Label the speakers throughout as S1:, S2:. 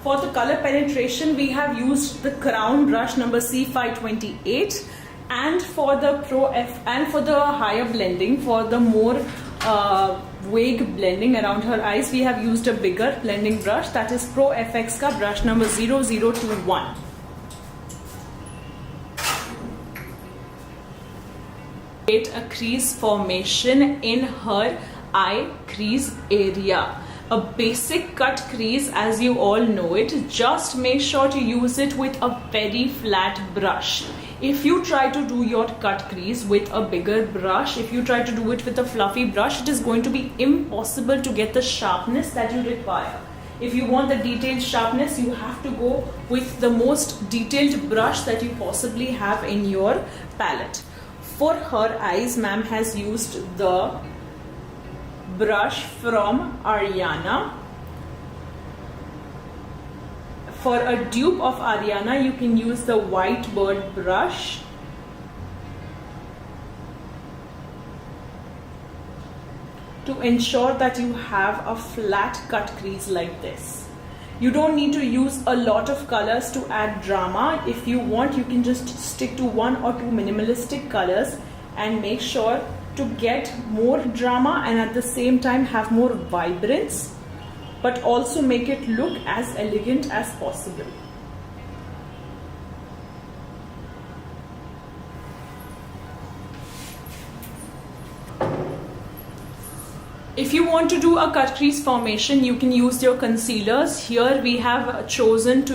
S1: For the color penetration, we have used the Crown brush number C528, and for the Pro F and for the higher blending, for the more vague blending around her eyes, we have used a bigger blending brush, that is Pro FX ka brush number 0021. Create a crease formation in her eye crease area. A basic cut crease, as you all know it, just make sure to use it with a very flat brush. If you try to do your cut crease with a bigger brush, if you try to do it with a fluffy brush, it is going to be impossible to get the sharpness that you require. If you want the detailed sharpness, you have to go with the most detailed brush that you possibly have in your palette. For her eyes, ma'am has used the brush from Ariana. For a dupe of Ariana, you can use the White Bird brush. To ensure that you have a flat cut crease like this. You don't need to use a lot of colors to add drama. If you want, you can just stick to 1 or 2 minimalistic colors and make sure to get more drama and at the same time have more vibrance, but also make it look as elegant as possible. If you want to do a cut crease formation, you can use your concealers. Here we have chosen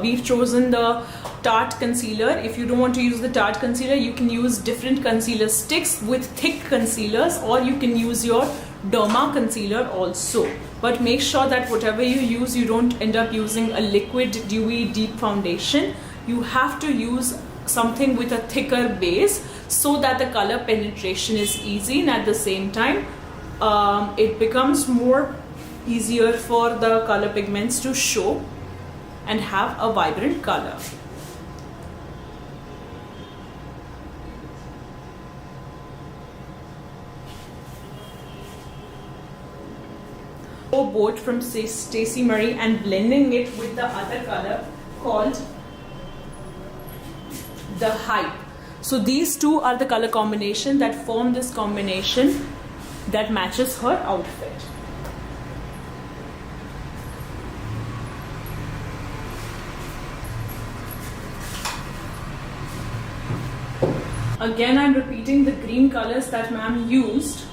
S1: we've chosen the Tarte concealer. If you don't want to use the Tarte concealer, you can use different concealer sticks with thick concealers, or you can use your Derma concealer also. But make sure that whatever you use, you don't end up using a liquid dewy deep foundation. You have to use something with a thicker base so that the color penetration is easy, and at the same time it becomes more easier for the color pigments to show and have a vibrant color. Boat from Stacey Marie and blending it with the other color called the Hype. So these two are the color combination that form this combination that matches her outfit. Again, I'm repeating the green colors that ma'am used.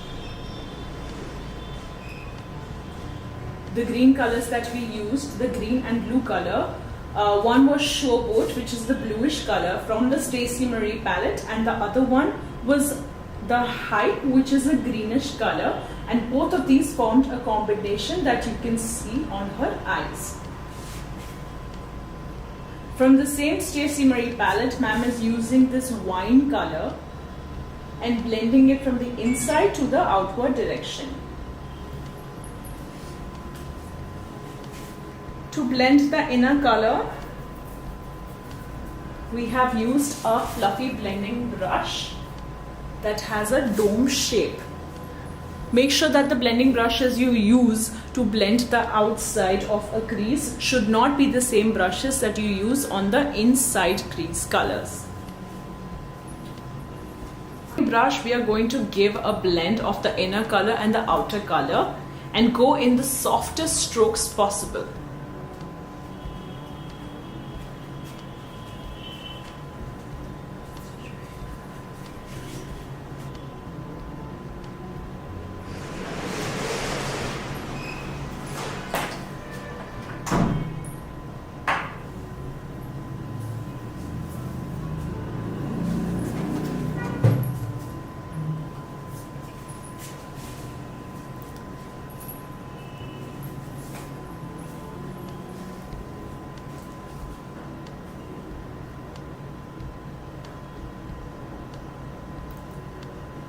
S1: The green colors that we used, the green and blue color. One was Showboat, which is the bluish color from the Stacey Marie palette, and the other one was the Hype, which is a greenish color, and both of these formed a combination that you can see on her eyes. From the same Stacey Marie palette, ma'am is using this wine color and blending it from the inside to the outward direction. To blend the inner color, we have used a fluffy blending brush that has a dome shape. Make sure that the blending brushes you use to blend the outside of a crease should not be the same brushes that you use on the inside crease colors. Brush, we are going to give a blend of the inner color and the outer color and go in the softest strokes possible.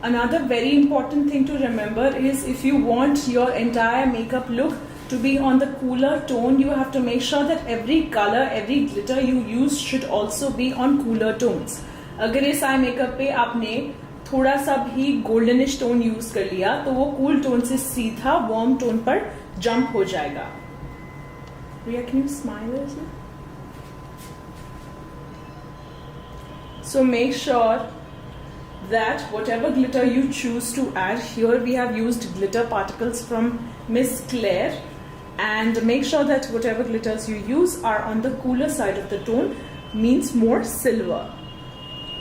S1: Another very important thing to remember is if you want your entire makeup look to be on the cooler tone, you have to make sure that every color, every glitter you use should also be on cooler tones. अगर इस eye makeup पे आपने थोड़ा सा भी goldenish tone use कर लिया तो वो कूल टोन से सीधा वार्म टोन पर जंप हो जाएगा. Priya, can you smile a little? So make sure that whatever glitter you choose to add, here we have used glitter particles from Miss Claire, and make sure that whatever glitters you use are on the cooler side of the tone, means more silver.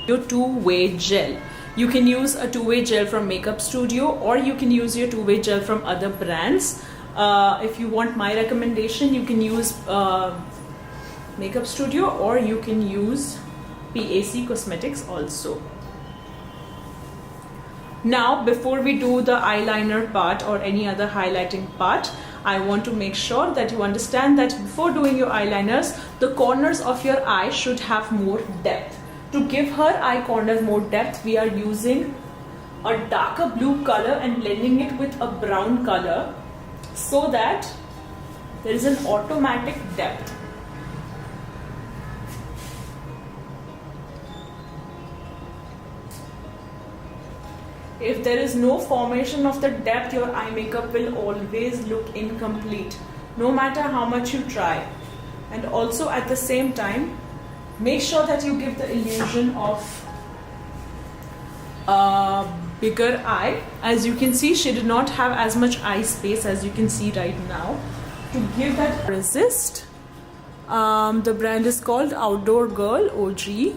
S1: Your two-way gel. You can use a two-way gel from Makeup Studio, or you can use your two-way gel from other brands. If you want my recommendation, you can use Makeup Studio, or you can use PAC Cosmetics also. Now, before we do the eyeliner part or any other highlighting part, I want to make sure that you understand that before doing your eyeliners, the corners of your eye should have more depth. To give her eye corner more depth, we are using a darker blue color and blending it with a brown color so that there is an automatic depth. If there is no formation of the depth, your eye makeup will always look incomplete, no matter how much you try. And also at the same time, make sure that you give the illusion of a bigger eye. As you can see, she did not have as much eye space as you can see right now. To give that resist, the brand is called Outdoor Girl OG.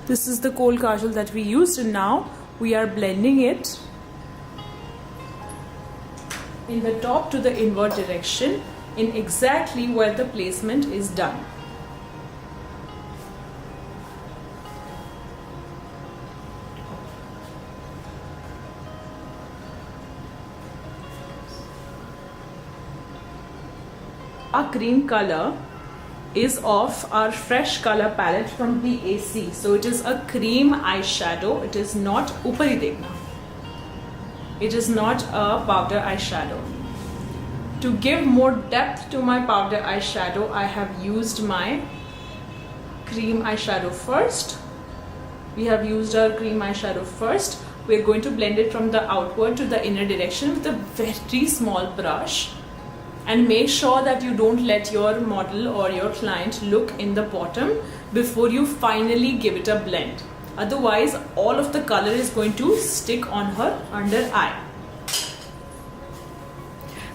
S1: This is the kohl kajal that we used, and now we are blending it in the top to the inward direction in exactly where the placement is done. Our cream color is of our fresh color palette from PAC. So it is a cream eyeshadow. It is not upari dekhna. It is not a powder eyeshadow. To give more depth to my powder eyeshadow, I have used my cream eyeshadow first. We have used our cream eyeshadow first. We are going to blend it from the outward to the inner direction with a very small brush. And make sure that you don't let your model or your client look in the bottom before you finally give it a blend. Otherwise, all of the color is going to stick on her under eye.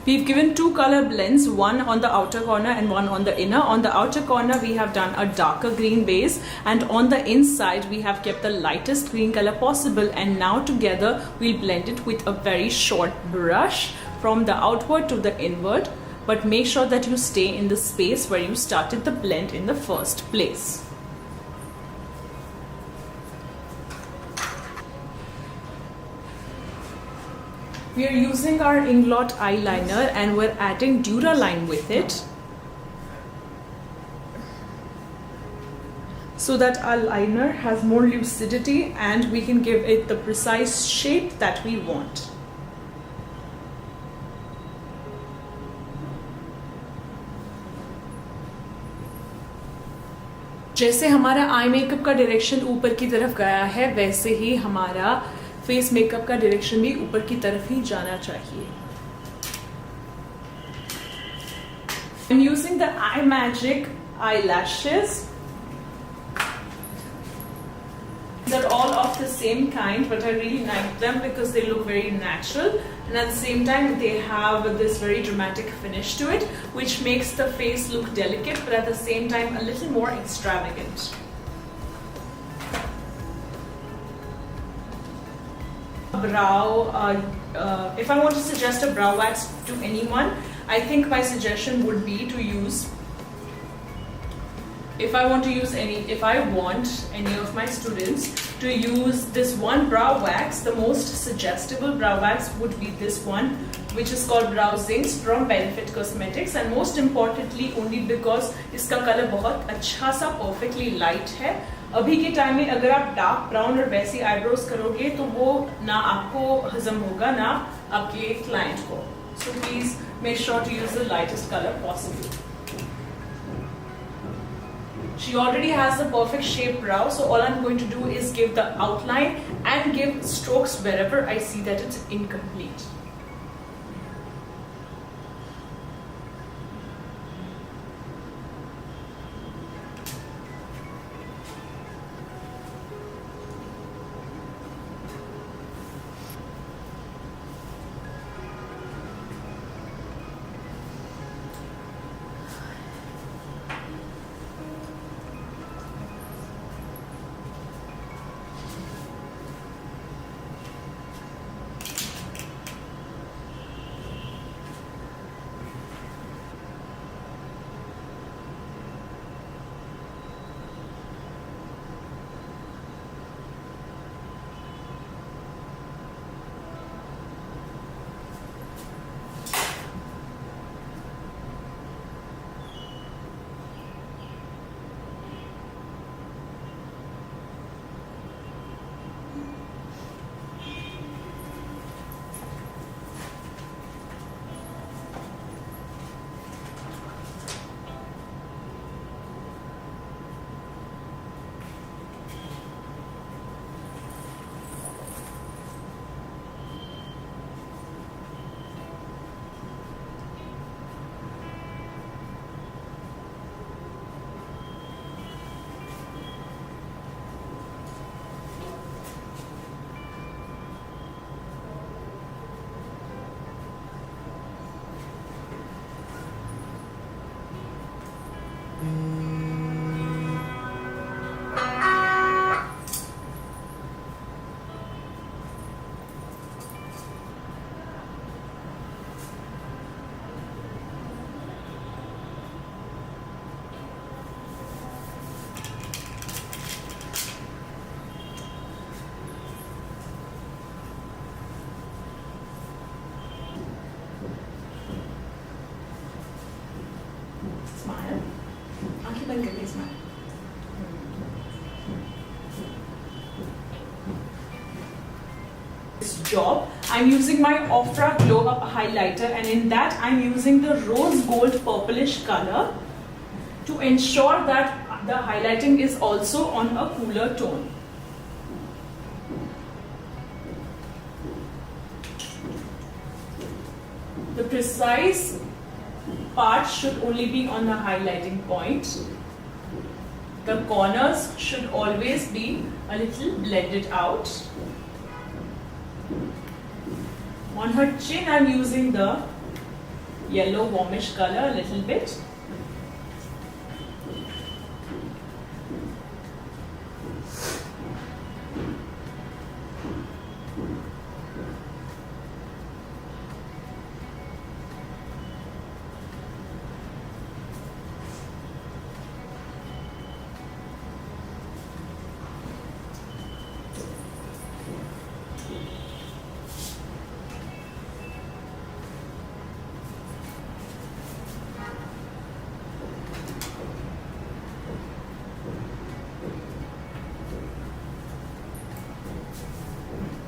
S1: We've given two color blends, one on the outer corner and one on the inner. On the outer corner, we have done a darker green base, and on the inside, we have kept the lightest green color possible. And now together, we'll blend it with a very short brush from the outward to the inward. But make sure that you stay in the space where you started the blend in the first place. We are using our Inglot eyeliner and we're adding Duraline with it so that our liner has more lucidity and we can give it the precise shape that we want. जैसे हमारा eye makeup का direction ऊपर की तरफ गया है, वैसे ही हमारा फेस मेकअप का डायरेक्शन भी ऊपर की तरफ ही जाना चाहिए. I'm using the Eye Magic eyelashes. These are all of the same kind, but I really like them because they look very natural, and at the same time they have this very dramatic finish to it, which makes the face look delicate but at the same time a little more extravagant. Brow, if I want to suggest a brow wax to anyone, I think my suggestion would be to use, if I want any of my students to use this one brow wax, the most suggestible brow wax would be this one, which is called Brow Zings from Benefit Cosmetics, and most importantly only because इसका colour बहुत अच्छा सा perfectly light है. अभी के time में अगर आप डार्क ब्राउन और वैसी आईब्रोज करोगे तो वो ना आपको हजम होगा ना आपके क्लाइंट को. So please make sure to use the lightest color possible. She already has the perfect shape brow, so all I'm going to do is give the outline and give strokes wherever I see that it's incomplete. Job. I'm using my Ofra Glow Up highlighter, and in that I'm using the rose gold purplish color to ensure that the highlighting is also on a cooler tone. The precise part should only be on the highlighting point. The corners should always be a little blended out. On her chin, I'm using the yellow warmish color a little bit.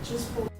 S1: Just for